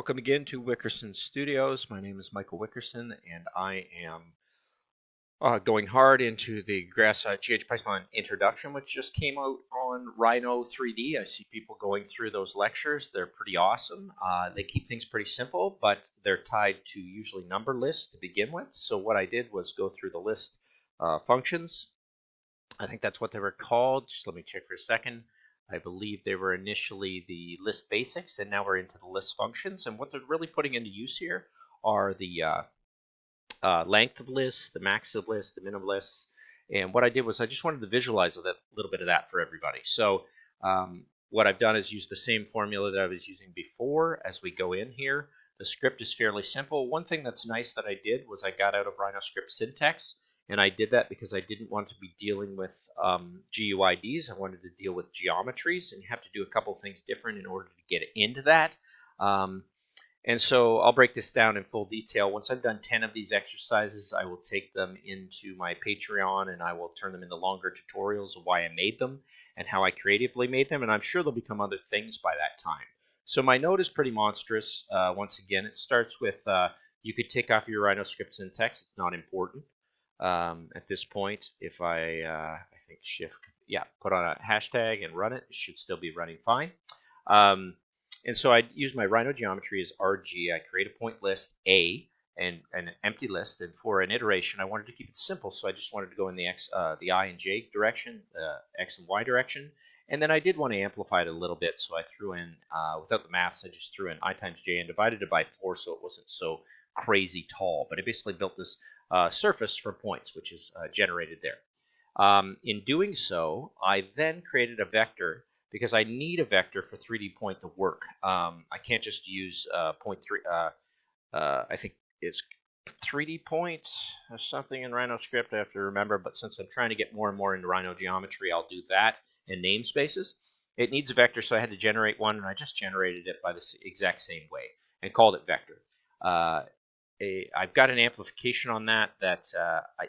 Welcome again to Wickerson Studios. My name is Michael Wickerson, and I am going hard into the GH Python introduction, which just came out on Rhino 3D. I see people going through those lectures. They're pretty awesome. They keep things pretty simple, but they're tied to usually number lists to begin with. So what I did was go through the list functions. I think that's what they were called. Just let me check for a second. I believe they were initially the list basics, and now we're into the list functions. And what they're really putting into use here are the length of lists, the max of lists, the minimum lists. And what I did was I just wanted to visualize a little bit of that for everybody. So what I've done is use the same formula that I was using before as we go in here. The script is fairly simple. One thing that's nice that I did was I got out of Rhino script syntax. And I did that because I didn't want to be dealing with GUIDs. I wanted to deal with geometries, and you have to do a couple things different in order to get into that. And so I'll break this down in full detail. Once I've done 10 of these exercises, I will take them into my Patreon, and I will turn them into longer tutorials of why I made them and how I creatively made them. And I'm sure there'll become other things by that time. So my note is pretty monstrous. Once again, it starts with you could take off your Rhino script syntax. It's not important. At this point, if I think shift, put on a hashtag and run it, it should still be running fine. And so I use my Rhino geometry as RG. I create a point list A and an empty list. And for an iteration, I wanted to keep it simple. So I just wanted to go in the I and J direction, X and Y direction. And then I did want to amplify it a little bit. So I threw in, without the maths, I just threw in I times J and divided it by 4 so it wasn't so crazy tall. But I basically built this surface for points, which is generated there. In doing so, I then created a vector because I need a vector for 3D point to work. I can't just use point 3. I think it's 3D point or something in Rhino script. I have to remember, but since I'm trying to get more and more into Rhino geometry, I'll do that and namespaces. It needs a vector, so I had to generate one, and I just generated it by the exact same way and called it vector. I've got an amplification on that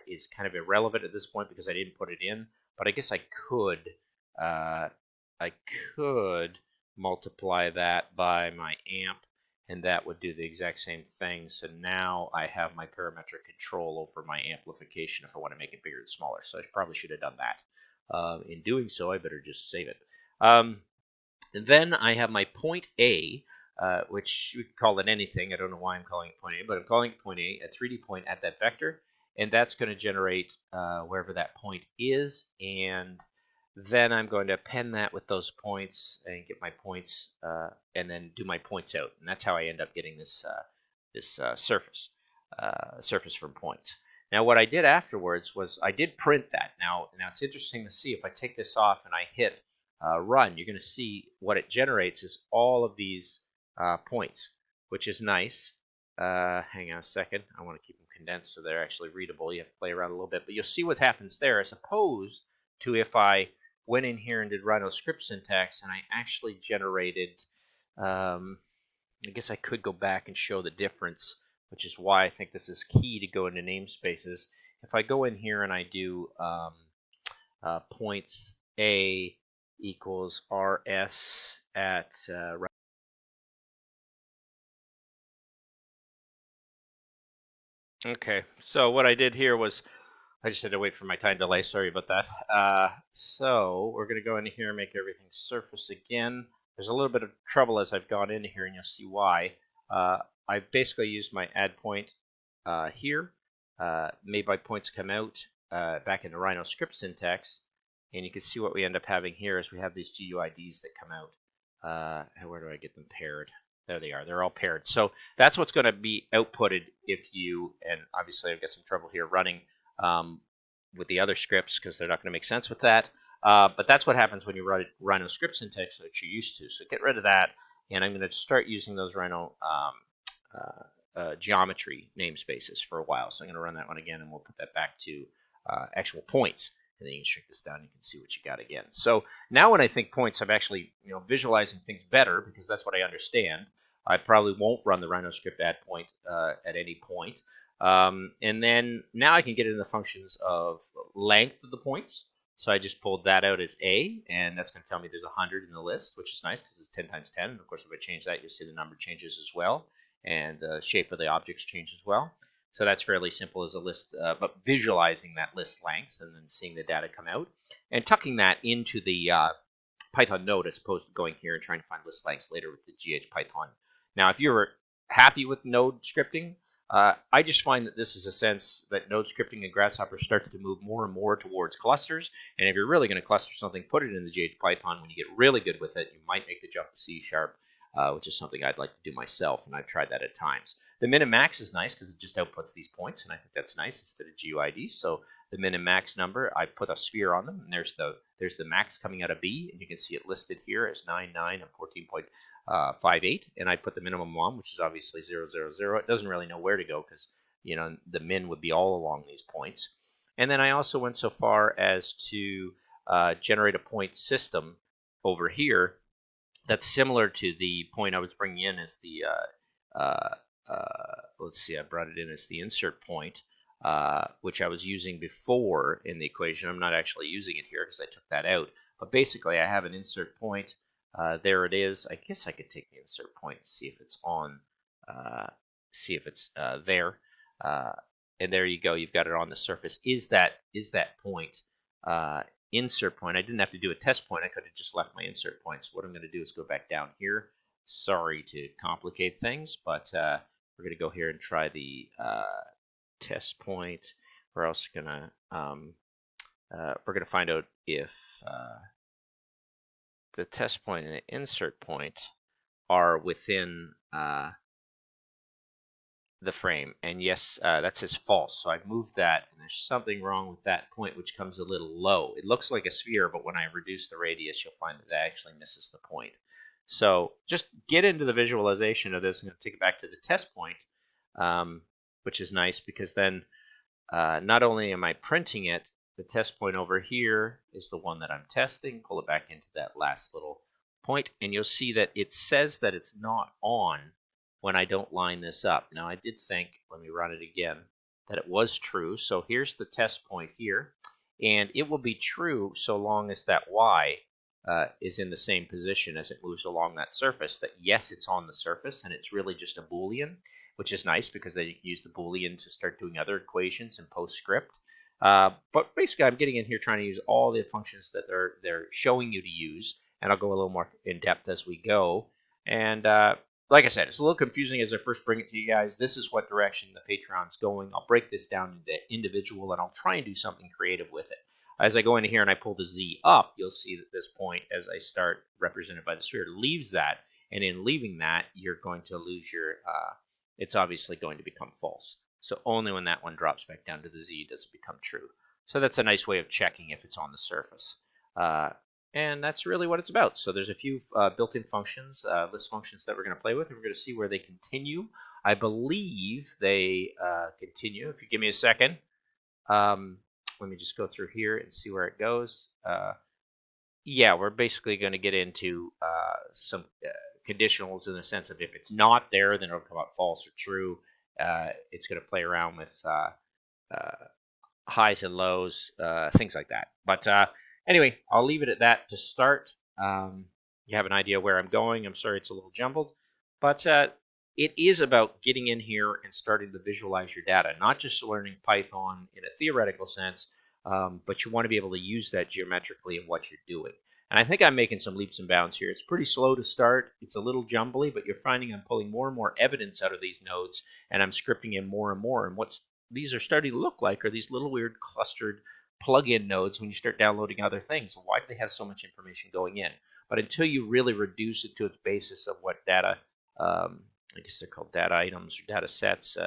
is kind of irrelevant at this point because I didn't put it in, but I guess I could multiply that by my amp, and that would do the exact same thing. So now I have my parametric control over my amplification if I want to make it bigger and smaller. So I probably should have done that. In doing so, I better just save it. And then I have my point A, which you could call it anything. I don't know why I'm calling it point A, but I'm calling it point A, a 3D point at that vector, and that's going to generate wherever that point is, and then I'm going to append that with those points and get my points, and then do my points out, and that's how I end up getting this surface from points. Now, what I did afterwards was I did print that. Now it's interesting to see if I take this off and I hit run, you're going to see what it generates is all of these points, which is nice. Hang on a second. I want to keep them condensed so they're actually readable. You have to play around a little bit, but you'll see what happens there as opposed to if I went in here and did Rhino script syntax and I actually generated, I guess I could go back and show the difference, which is why I think this is key to go into namespaces. If I go in here and I do points A equals RS at okay, so what I did here was I just had to wait for my time delay. Sorry about that. So we're going to go in here and make everything surface again. There's a little bit of trouble as I've gone into here, and you'll see why. I basically used my add point here, made my points come out back into Rhino script syntax, and you can see what we end up having here is we have these GUIDs that come out. Where do I get them paired? There they are. They're all paired. So that's what's going to be outputted if you, and obviously I've got some trouble here running with the other scripts because they're not going to make sense with that. But that's what happens when you run Rhino script syntax that you're used to. So get rid of that, and I'm going to start using those Rhino geometry namespaces for a while. So I'm going to run that one again, and we'll put that back to actual points. And then you can shrink this down, and you can see what you got again. So now when I think points, I'm actually visualizing things better because that's what I understand. I probably won't run the Rhino script add point at any point. And then now I can get into the functions of length of the points. So I just pulled that out as A, and that's going to tell me there's 100 in the list, which is nice because it's 10 times 10. And of course, if I change that, you'll see the number changes as well, and the shape of the objects change as well. So that's fairly simple as a list, but visualizing that list lengths and then seeing the data come out and tucking that into the Python node as opposed to going here and trying to find list lengths later with the GH Python. Now, if you're happy with node scripting, I just find that this is a sense that node scripting and Grasshopper starts to move more and more towards clusters. And if you're really going to cluster something, put it in the GH Python. When you get really good with it, you might make the jump to C#, which is something I'd like to do myself, and I've tried that at times. The min and max is nice because it just outputs these points, and I think that's nice instead of GUIDs. So the min and max number, I put a sphere on them, and there's the max coming out of B, and you can see it listed here as 99 and 14.58, and I put the minimum on, which is obviously 0, 0, 0. It doesn't really know where to go because the min would be all along these points. And then I also went so far as to generate a point system over here that's similar to the point I was bringing in as the let's see, I brought it in as the insert point, which I was using before in the equation. I'm not actually using it here because I took that out. But basically, I have an insert point. There it is. I guess I could take the insert point and see if it's on, see if it's there. And there you go. You've got it on the surface. Is that point insert point? I didn't have to do a test point. I could have just left my insert point. So what I'm going to do is go back down here. Sorry to complicate things, but we're going to go here and try the test point. We're also going to find out if the test point and the insert point are within the frame. And yes, that says false. So I've moved that, and there's something wrong with that point, which comes a little low. It looks like a sphere, but when I reduce the radius, you'll find that that actually misses the point. So just get into the visualization of this. I'm going to take it back to the test point, which is nice because then not only am I printing it, the test point over here is the one that I'm testing. Pull it back into that last little point, and you'll see that it says that it's not on when I don't line this up. Now, I did think, let me run it again, that it was true. So here's the test point here, and it will be true so long as that Y is in the same position as it moves along that surface, that yes, it's on the surface, and it's really just a Boolean, which is nice because they use the Boolean to start doing other equations in PostScript. But basically, I'm getting in here trying to use all the functions that they're showing you to use, and I'll go a little more in depth as we go. And like I said, it's a little confusing as I first bring it to you guys. This is what direction the Patreon's going. I'll break this down into individual, and I'll try and do something creative with it. As I go into here and I pull the Z up, you'll see that this point, as I start represented by the sphere, leaves that. And in leaving that, you're going to lose your, it's obviously going to become false. So only when that one drops back down to the Z does it become true. So that's a nice way of checking if it's on the surface. And that's really what it's about. So there's a few built-in functions, list functions that we're going to play with. And we're going to see where they continue. I believe they continue. If you give me a second. Let me just go through here and see where it goes. Yeah, we're basically going to get into some conditionals in the sense of if it's not there, then it'll come out false or true. It's going to play around with highs and lows, things like that. But anyway, I'll leave it at that to start. You have an idea where I'm going. I'm sorry it's a little jumbled. But it is about getting in here and starting to visualize your data, not just learning Python in a theoretical sense, but you want to be able to use that geometrically in what you're doing. And I think I'm making some leaps and bounds here. It's pretty slow to start. It's a little jumbly, but you're finding I'm pulling more and more evidence out of these nodes, and I'm scripting in more and more. And what these are starting to look like are these little weird clustered plug-in nodes when you start downloading other things. Why do they have so much information going in? But until you really reduce it to its basis of what data, I guess they're called data items or data sets,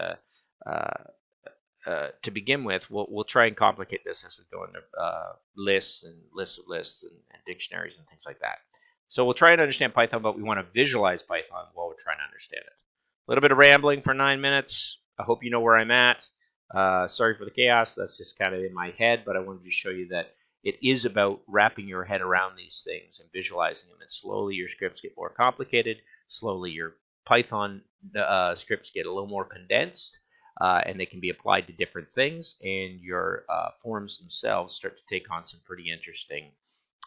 to begin with, we'll try and complicate this as we go into lists and lists of lists and dictionaries and things like that. So we'll try and understand Python, but we want to visualize Python while we're trying to understand it. A little bit of rambling for 9 minutes. I hope you know where I'm at. Sorry for the chaos. That's just kind of in my head, but I wanted to show you that it is about wrapping your head around these things and visualizing them. And slowly your scripts get more complicated. Slowly your Python scripts get a little more condensed. and they can be applied to different things, and your forms themselves start to take on some pretty interesting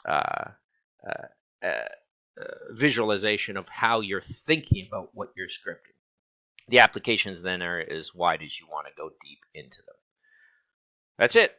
uh, uh, uh, visualization of how you're thinking about what you're scripting. The applications then are as wide as you want to go deep into them. That's it.